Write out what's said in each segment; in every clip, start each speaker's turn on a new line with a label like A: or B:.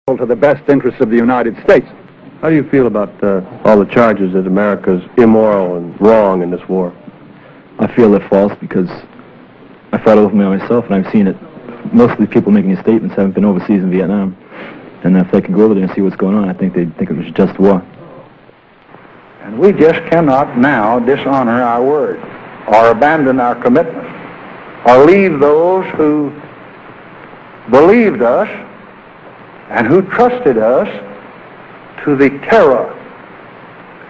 A: to the best interests of the United States.
B: How do you feel about all the charges that America's immoral and wrong in this war?
C: I feel they're false because I fought over myself, and I've seen it. Most of the people making these statements haven't been overseas in Vietnam. And if they can go over there and see what's going on, I think they'd think it was just war.
A: And we just cannot now dishonor our word or abandon our commitment or leave those who believed us and who trusted us to the terror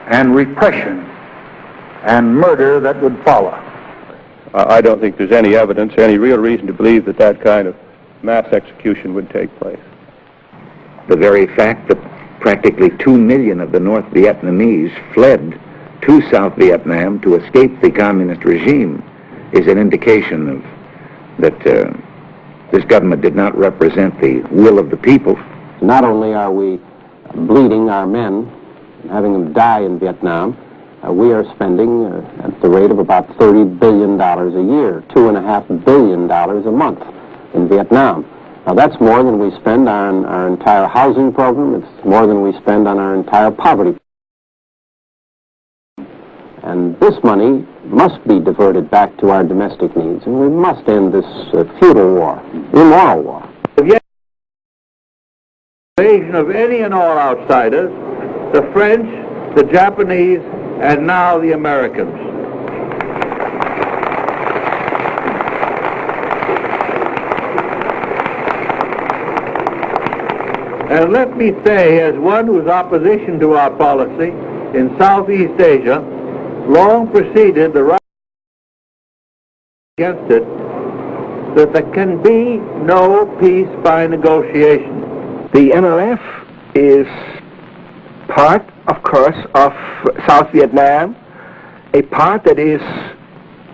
A: and repression and murder that would follow.
B: I don't think there's any evidence, any real reason to believe that that kind of mass execution would take place.
D: The very fact that practically 2 million of the North Vietnamese fled to South Vietnam to escape the communist regime is an indication that this government did not represent the will of the people.
E: Not only are we bleeding our men, having them die in Vietnam, we are spending at the rate of about $30 billion a year, $2.5 billion a month in Vietnam. Now that's more than we spend on our entire housing program. It's more than we spend on our entire poverty. And this money must be diverted back to our domestic needs, and we must end this feudal war, immoral war.
F: The invasion of any and all outsiders, the French, the Japanese, and now the Americans. And let me say, as one whose opposition to our policy in Southeast Asia long preceded the right against it, that there can be no peace by negotiation.
G: The NLF is part, of course, of South Vietnam, a part that is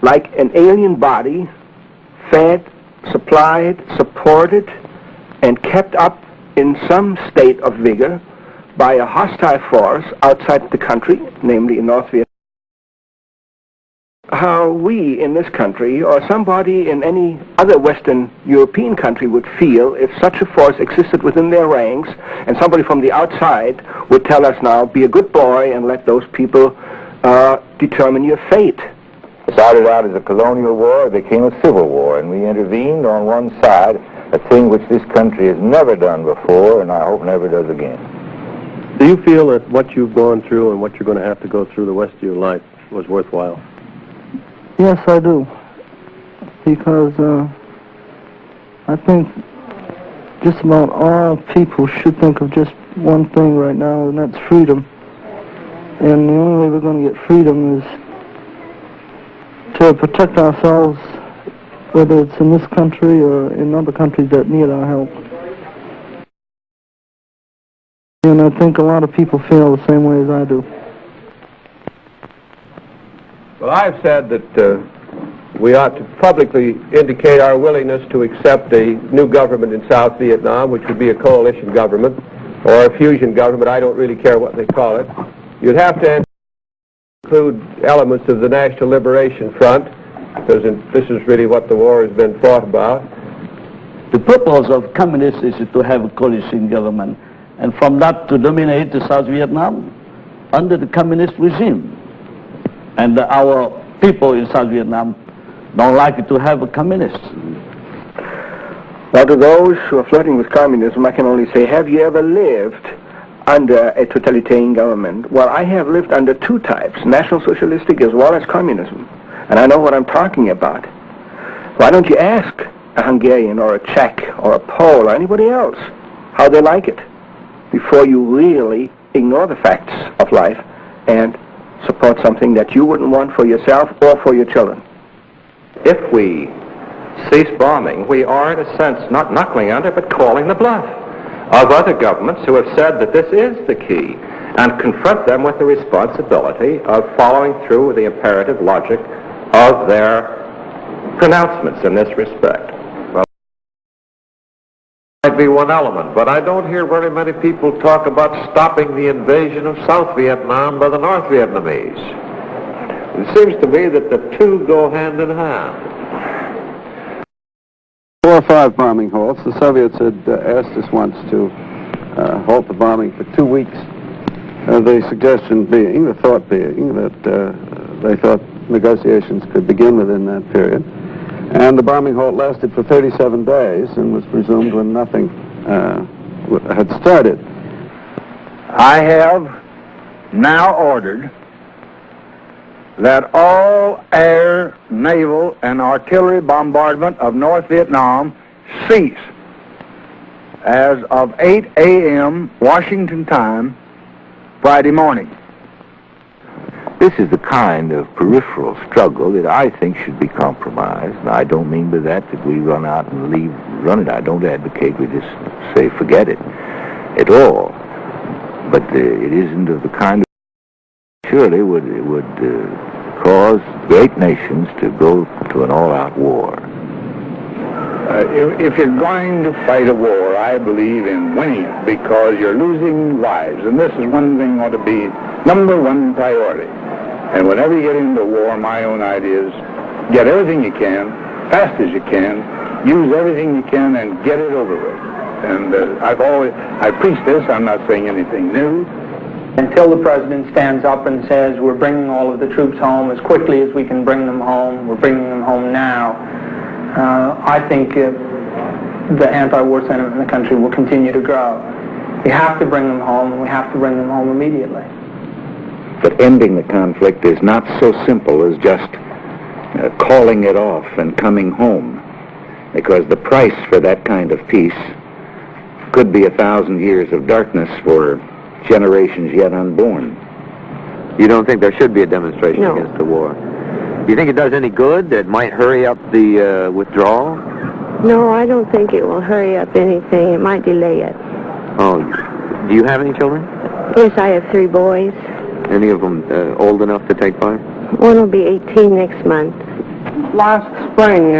G: like an alien body, fed, supplied, supported, and kept up in some state of vigor by a hostile force outside the country, namely in North Vietnam. How we in this country, or somebody in any other Western European country, would feel if such a force existed within their ranks, and somebody from the outside would tell us now, be a good boy and let those people determine your fate.
H: It started out as a colonial war, it became a civil war, and we intervened on one side, a thing which this country has never done before, and I hope never does again.
B: Do you feel that what you've gone through and what you're going to have to go through the rest of your life was worthwhile?
I: Yes, I do. Because I think just about all people should think of just one thing right now, and that's freedom. And the only way we're going to get freedom is to protect ourselves, whether it's in this country or in other countries that need our help. And I think a lot of people feel the same way as I do.
B: Well, I've said that we ought to publicly indicate our willingness to accept a new government in South Vietnam, which would be a coalition government or a fusion government. I don't really care what they call it. You'd have to include elements of the National Liberation Front, because this is really what the war has been fought about.
J: The purpose of communists is to have a coalition government, and from that to dominate the South Vietnam under the communist regime. And our people in South Vietnam don't like to have a communist.
G: Well, to those who are flirting with communism, I can only say, have you ever lived under a totalitarian government? Well, I have lived under two types, National Socialistic as well as communism. And I know what I'm talking about. Why don't you ask a Hungarian or a Czech or a Pole or anybody else how they like it before you really ignore the facts of life and support something that you wouldn't want for yourself or for your children.
K: If we cease bombing, we are, in a sense, not knuckling under, but calling the bluff of other governments who have said that this is the key, and confront them with the responsibility of following through with the imperative logic of their pronouncements in this respect.
F: Well, might be one element, but I don't hear very many people talk about stopping the invasion of South Vietnam by the North Vietnamese. It seems to me that the two go hand in hand.
L: 4 or 5 bombing halts. The Soviets had asked us once to halt the bombing for 2 weeks. The suggestion being, the thought being, that they thought negotiations could begin within that period. And the bombing halt lasted for 37 days and was resumed when nothing had started.
A: I have now ordered that all air, naval, and artillery bombardment of North Vietnam cease as of 8 a.m. Washington time, Friday morning.
H: This is the kind of peripheral struggle that I think should be compromised. And I don't mean by that we run out and run it. I don't advocate we just say forget it at all. But it isn't of the kind of surely would cause great nations to go to an all-out war.
A: If you're going to fight a war, I believe in winning it because you're losing lives. And this is one thing ought to be number one priority. And whenever you get into war, my own idea is get everything you can, fast as you can, use everything you can, and get it over with. And I preach this, I'm not saying anything new.
M: Until the president stands up and says, we're bringing all of the troops home as quickly as we can bring them home, we're bringing them home now, I think the anti-war sentiment in the country will continue to grow. We have to bring them home, and we have to bring them home immediately.
D: But ending the conflict is not so simple as just calling it off and coming home, because the price for that kind of peace could be 1,000 years of darkness for generations yet unborn.
F: You don't think there should be a demonstration against the war? Do you think it does any good? It might hurry up the withdrawal?
N: No, I don't think it will hurry up anything. It might delay it.
F: Oh, do you have any children?
N: Yes, I have 3 boys.
F: Any of them old enough to take part?
N: One will be 18 next month.
M: Last spring,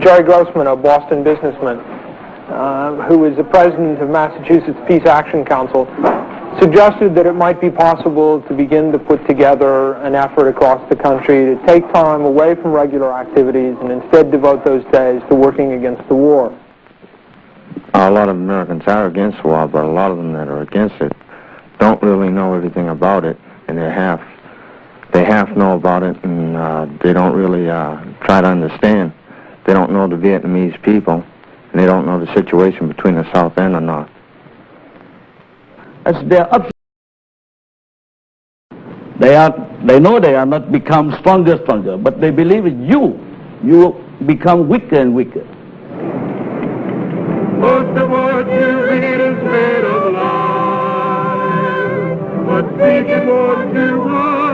M: Jerry Grossman, a Boston businessman, who is the president of Massachusetts Peace Action Council, suggested that it might be possible to begin to put together an effort across the country to take time away from regular activities and instead devote those days to working against the war.
O: A lot of Americans are against war, but a lot of them that are against it don't really know everything about it, and they half know about it, and they don't really try to understand. They don't know the Vietnamese people, and they don't know the situation between the South and the North.
J: As they know they are not become stronger, but they believe in you become weaker and weaker.
P: Most of what you read is made of lies, but speaking what you want.